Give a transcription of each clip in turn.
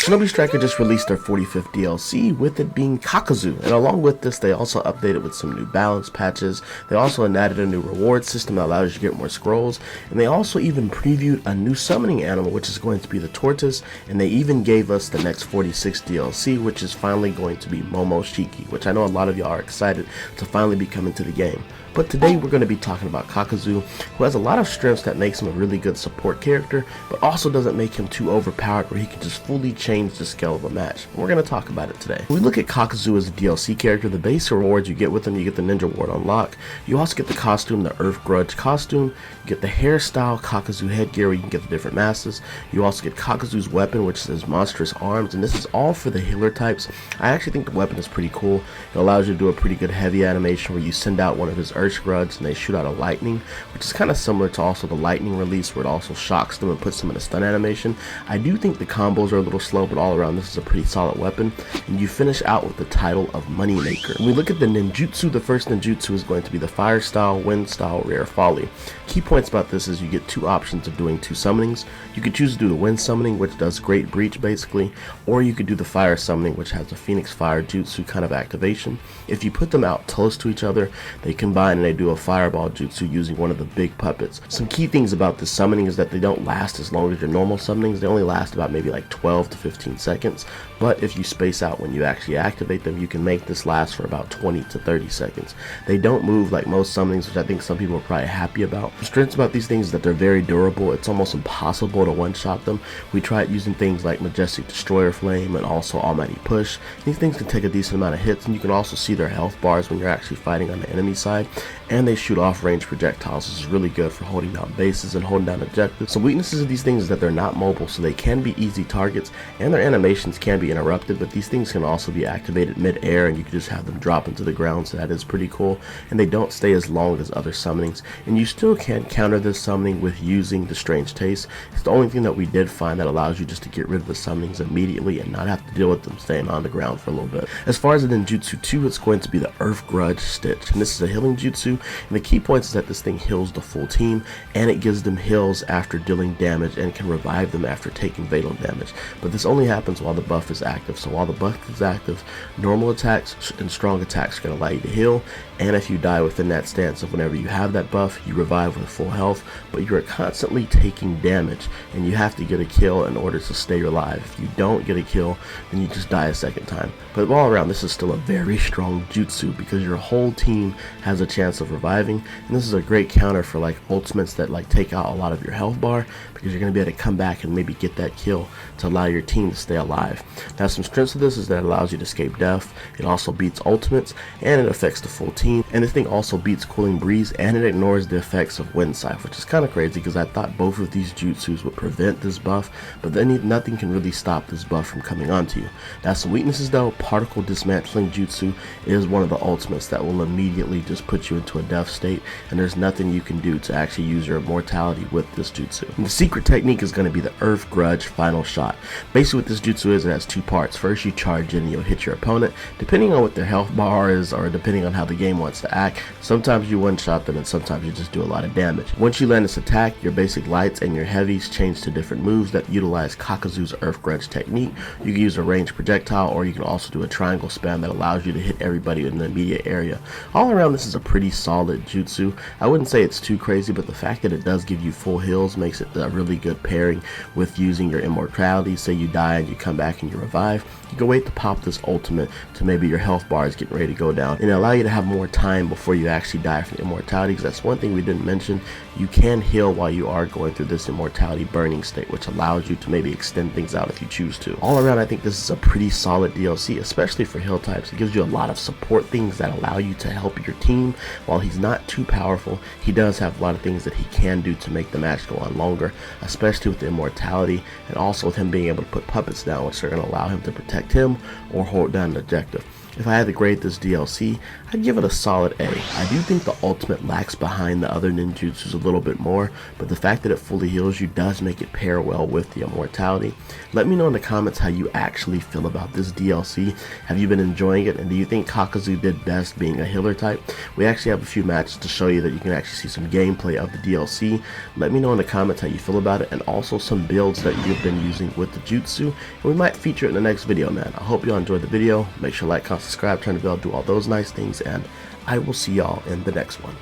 Shinobi Striker just released their 45th DLC, with it being Kakazu, and along with this they also updated with some new balance patches. They also added a new reward system that allows you to get more scrolls, and they also even previewed a new summoning animal, which is going to be the tortoise, and they even gave us the next 46 DLC, which is finally going to be Momoshiki, which I know a lot of y'all are excited to finally be coming to the game. But today we're going to be talking about Kakazu, who has a lot of strengths that makes him a really good support character, but also doesn't make him too overpowered where he can just fully change the scale of a match. And we're going to talk about it today. When we look at Kakazu as a DLC character, the base rewards you get with him: you get the Ninja Ward unlock, you also get the costume, the Earth Grudge costume, you get the hairstyle Kakazu headgear where you can get the different masses, you also get Kakazu's weapon, which is monstrous arms, and this is all for the healer types. I actually think the weapon is pretty cool. It allows you to do a pretty good heavy animation where you send out one of his Earth Grudge and they shoot out a lightning, which is kind of similar to also the lightning release where it also shocks them and puts them in a stun animation. I do think the combos are a little slow, but all around this is a pretty solid weapon, and you finish out with the title of Moneymaker. When we look at the ninjutsu, the first ninjutsu is going to be the fire style, wind style, rare folly. Key points about this is you get two options of doing two summonings. You could choose to do the wind summoning, which does great breach basically, or you could do the fire summoning, which has the phoenix fire jutsu kind of activation. If you put them out close to each other, they combine and they do a fireball jutsu using one of the big puppets. Some key things about this summoning is that they don't last as long as your normal summonings. They only last about maybe like 12 to 15 seconds, but if you space out when you actually activate them, you can make this last for about 20 to 30 seconds. They don't move like most summonings, which I think some people are probably happy about. The strengths about these things is that they're very durable. It's almost impossible to one-shot them. We tried using things like Majestic Destroyer Flame and also Almighty Push. These things can take a decent amount of hits, and you can also see their health bars when you're actually fighting on the enemy side, and they shoot off range projectiles, which is really good for holding down bases and holding down objectives. Some weaknesses of these things is that they're not mobile, so they can be easy targets, and their animations can be interrupted, but these things can also be activated mid-air, and you can just have them drop into the ground, so that is pretty cool. And they don't stay as long as other summonings, and you still can counter this summoning with using the Strange Taste. It's the only thing that we did find that allows you just to get rid of the summonings immediately and not have to deal with them staying on the ground for a little bit. As far as the ninjutsu 2, it's going to be the Earth Grudge Stitch, and this is a healing jutsu, and the key points is that this thing heals the full team, and it gives them heals after dealing damage and can revive them after taking fatal damage. But this only happens while the buff is active, so while the buff is active, normal attacks and strong attacks are going to allow you to heal, and if you die within that stance of whenever you have that buff, you revive with full health, but you're constantly taking damage, and you have to get a kill in order to stay alive. If you don't get a kill, then you just die a second time. But all around, this is still a very strong jutsu because your whole team has a chance of reviving, and this is a great counter for like ultimates that like take out a lot of your health bar, because you're going to be able to come back and maybe get that kill to allow your team to stay alive. Now, some strengths of this is that it allows you to escape death, it also beats ultimates, and it affects the full team, and this thing also beats Cooling Breeze, and it ignores the effects of Wind Scythe, which is kind of crazy because I thought both of these jutsus would prevent this buff, but then nothing can really stop this buff from coming onto you. Now, some weaknesses though: Particle Dismantling Jutsu is one of the ultimates that will immediately just put you into a death state, and there's nothing you can do to actually use your immortality with this jutsu. And the secret technique is going to be the Earth Grudge Final Shot. Basically what this jutsu is, it has two parts. First, you charge in and you'll hit your opponent, depending on what their health bar is or depending on how the game wants to act. Sometimes you one-shot them and sometimes you just do a lot of damage. Once you land this attack, your basic lights and your heavies change to different moves that utilize Kakazu's Earth Grudge technique. You can use a ranged projectile, or you can also do a triangle spam that allows you to hit everybody in the immediate area. All around, this is a pretty solid jutsu. I wouldn't say it's too crazy, but the fact that it does give you full heals makes it a really good pairing with using your immortality. Say you die and you come back and you revive, you can wait to pop this ultimate to maybe your health bar is getting ready to go down, and allow you to have more time before you actually die from immortality, because that's one thing we didn't mention. You can heal while you are going through this immortality burning state, which allows you to maybe extend things out if you choose to. All around, I think this is a pretty solid DLC, especially for heal types. It gives you a lot of support things that allow you to help your team. While he's not too powerful, he does have a lot of things that he can do to make the match go on longer, especially with the immortality, and also with him being able to put puppets down, which are going to allow him to protect him or hold down an objective. If I had to grade this DLC, I'd give it a solid A. I do think the ultimate lacks behind the other ninjutsus a little bit more, but the fact that it fully heals you does make it pair well with the immortality. Let me know in the comments how you actually feel about this DLC. Have you been enjoying it, and do you think Kakazu did best being a healer type? We actually have a few matches to show you that you can actually see some gameplay of the DLC. Let me know in the comments how you feel about it, and also some builds that you've been using with the jutsu, and we might feature it in the next video, man. I hope you all enjoyed the video. Make sure to like, comment, subscribe, turn the bell, do all those nice things, and I will see y'all in the next one.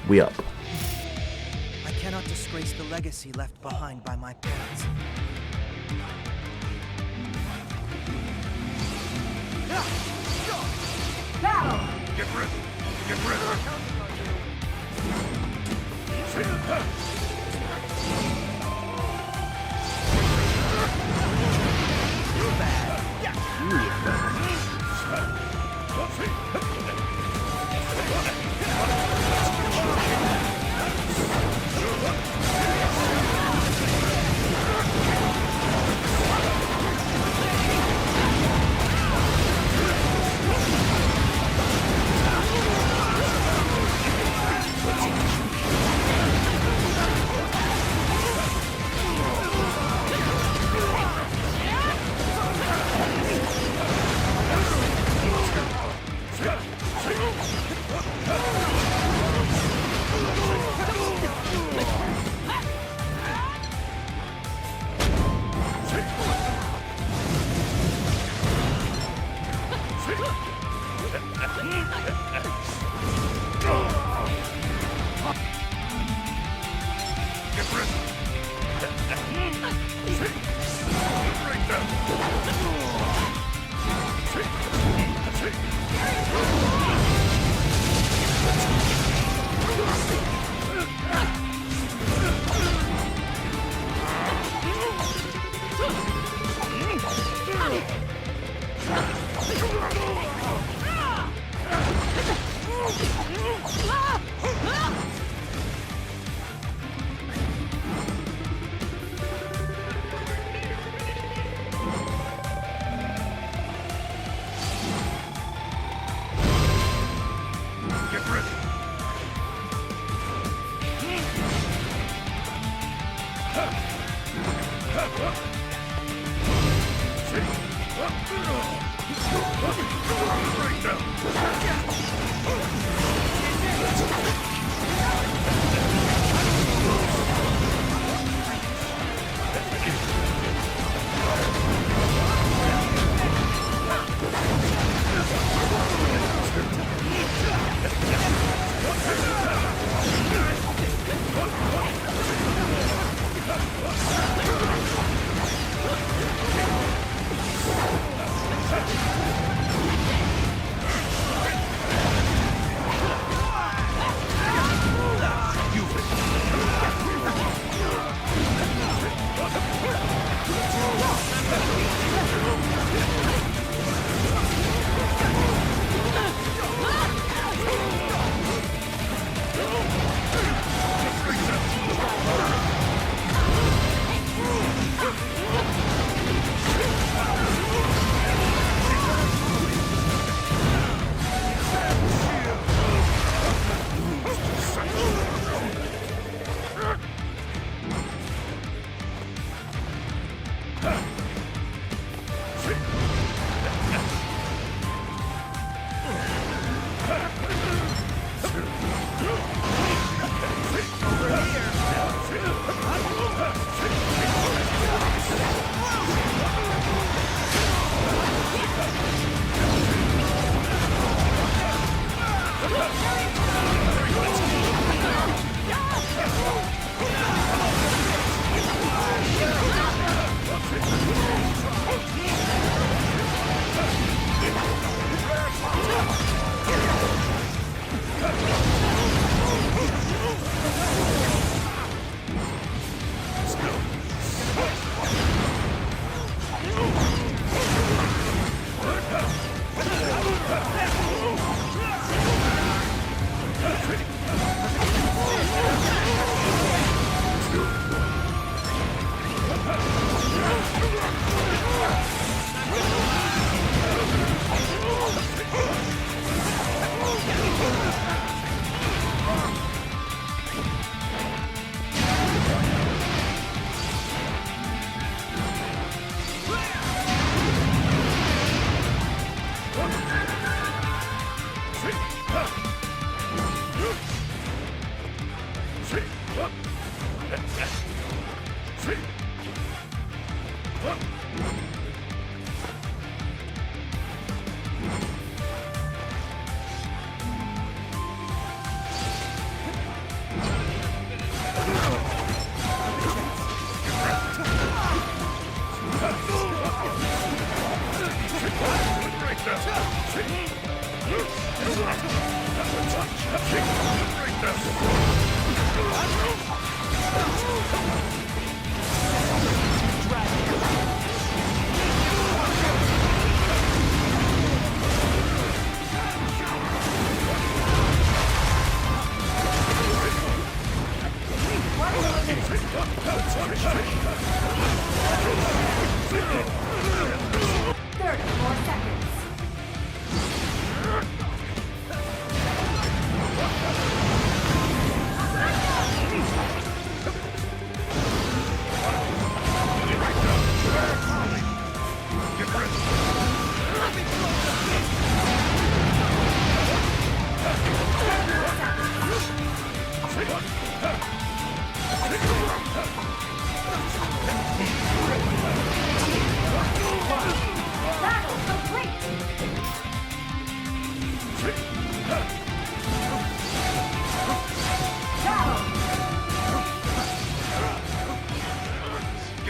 We up. I cannot disgrace the legacy left behind by my parents. Battle! Get ready! Get ready!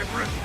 Get ready.